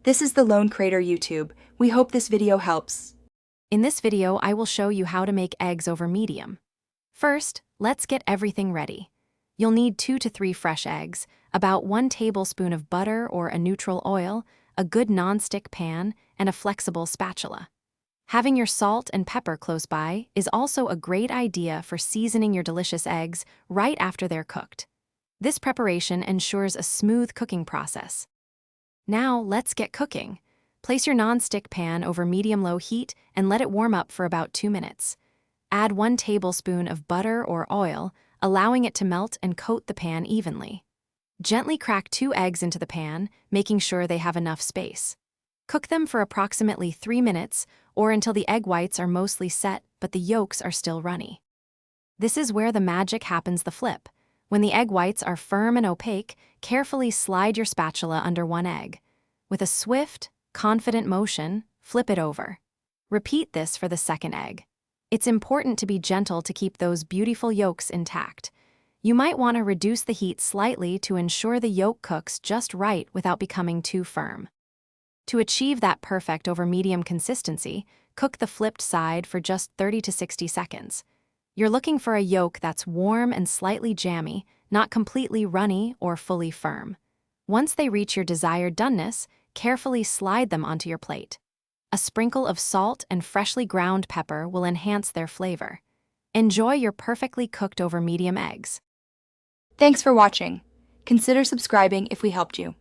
This is the Lone Crater YouTube. We hope this video helps. In this video, I will show you how to make eggs over medium. First, let's get everything ready. You'll need 2 to 3 fresh eggs, about 1 tablespoon of butter or a neutral oil, a good non-stick pan, and a flexible spatula. Having your salt and pepper close by is also a great idea for seasoning your delicious eggs right after they're cooked. This preparation ensures a smooth cooking process. Now, let's get cooking. Place your non-stick pan over medium-low heat and let it warm up for about 2 minutes. Add 1 tablespoon of butter or oil, allowing it to melt and coat the pan evenly. Gently crack 2 eggs into the pan, making sure they have enough space. Cook them for approximately 3 minutes or until the egg whites are mostly set but the yolks are still runny. This is where the magic happens. The flip. When the egg whites are firm and opaque, carefully slide your spatula under one egg. With a swift, confident motion, flip it over. Repeat this for the second egg. It's important to be gentle to keep those beautiful yolks intact. You might want to reduce the heat slightly to ensure the yolk cooks just right without becoming too firm. To achieve that perfect over medium consistency, cook the flipped side for just 30 to 60 seconds. You're looking for a yolk that's warm and slightly jammy, not completely runny or fully firm. Once they reach your desired doneness, carefully slide them onto your plate. A sprinkle of salt and freshly ground pepper will enhance their flavor. Enjoy your perfectly cooked over medium eggs. Thanks for watching. Consider subscribing if we helped you.